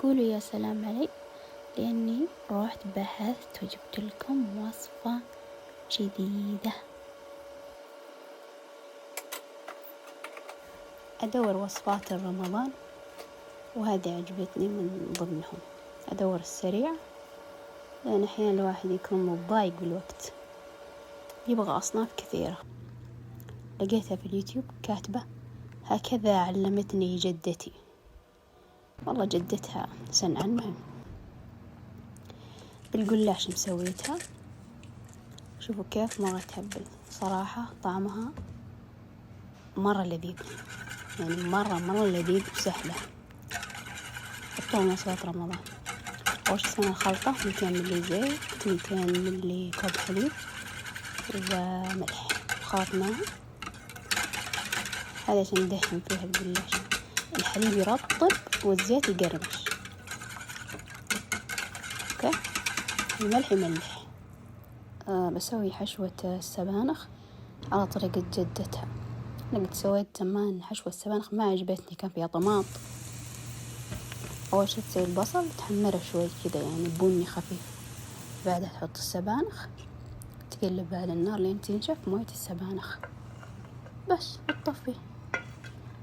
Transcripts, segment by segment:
قولوا يا سلام علي، لأني رحت بحثت وجبت لكم وصفة جديدة. أدور وصفات رمضان وهذه عجبتني من ضمنهم. أدور السريع لأن أحيانا الواحد يكون مضايق بالوقت، يبغى أصناف كثيرة. لقيتها في اليوتيوب كاتبة هكذا علمتني جدتي. والله جدتها سنة المهم. بالقلاش مسويتها، شوفوا كيف مرة تهبل صراحة. طعمها مرة لذيذ، يعني مرة لذيذ وسهلة. حطوها مناسبات رمضان. أول شي سوينا الخلطة 200 ملي زيت، 200 ملي كوب حليب وملح، خلطناها. هذا عشان ندهن فيها القلاش. الحليب يرطب والزيت يقرمش. اوكي، الملح يملح. بسوي حشوة السبانخ على طريقة جدتها. لقد سويت زمان حشوة السبانخ ما عجبتني، كان فيها طماط. أول شي تسوي البصل تحمره شوي كذا، يعني بني خفيف. بعدها تحط السبانخ، تقلبها على النار لين تنشف موية السبانخ بس، وتطفي.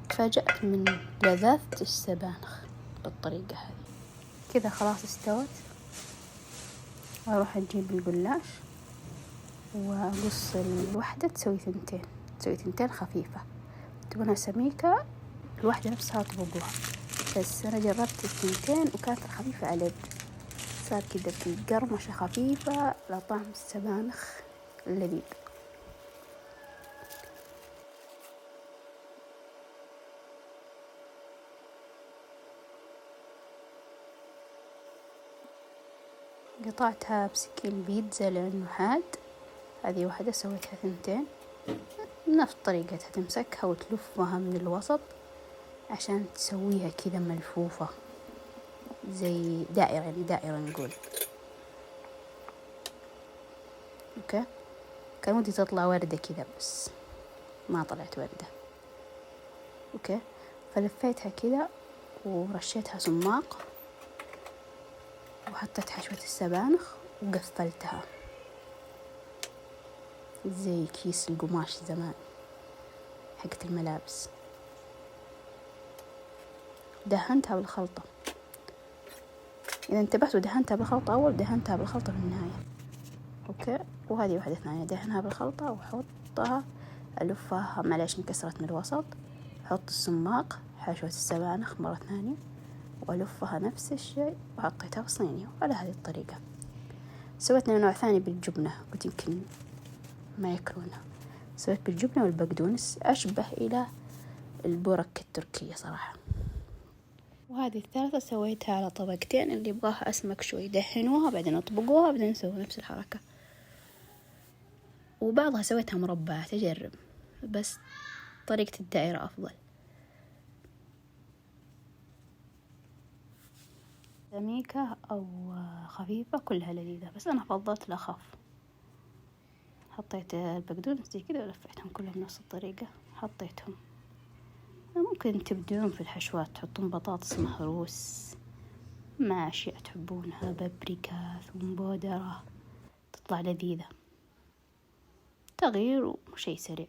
تفاجأت من لذاذة السبانخ بالطريقة هذه. كذا خلاص استوت. أروح أجيب القلاش وأقص الوحدة، تسوي ثنتين خفيفة. تبغونها سميكة الوحدة نفسها تبغوها، بس أنا جربت الثنتين وكانت خفيفة على اليد. صار كذا في قرمشة خفيفة لطعم السبانخ اللذيذ. قطعتها بسكين بيتزا لأنه حاد. هذه واحدة سويتها ثنتين نفس طريقتها، تمسكها وتلفها من الوسط عشان تسويها كذا ملفوفة زي دائرة، يعني دائرة نقول. اوكي، كان ودي تطلع وردة كذا بس ما طلعت وردة. اوكي، فلفيتها كذا ورشيتها سماق وحطيت حشوة السبانخ وقفلتها زي كيس القماش زمان حقت الملابس. دهنتها بالخلطة. إذا انتبهتوا دهنتها بالخلطة أول، دهنتها بالخلطة في النهاية. أوكي، وهذه واحدة ثانية دهنها بالخلطة وحطها ألفها، معليش انكسرت من الوسط. حط السماق، حشوة السبانخ مرة ثانية وألفها نفس الشيء وحطيتها في صينية. وعلى هذه الطريقة سويت نوع ثاني بالجبنة، قلت يمكن ما ياكلونها. سويت بالجبنة والبقدونس، أشبه إلى البورك التركية صراحة. وهذه الثالثة سويتها على طبقتين، اللي يبغاها أسمك شوي يدهنوها بعدين أطبقوها بعدين نسوي نفس الحركة. وبعضها سويتها مربعات، أجرب، بس طريقة الدائرة أفضل. سميكة أو خفيفة كلها لذيذة، بس أنا فضلت الأخف. حطيت البقدونس زي كذا ولفيتهم كلهم بنفس الطريقة. حطيتهم. ممكن تبدون في الحشوات تحطون بطاطس مهروس مع أشياء تحبونها، بابريكا، ثوم بودرة، تطلع لذيذة. تغيير وشي سريع.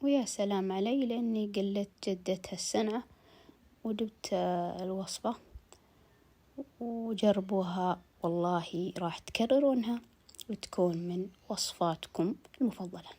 ويا سلام علي، لأني قلت جدتها السنة وجبت الوصفة وجربوها، والله راح تكررونها وتكون من وصفاتكم المفضلة.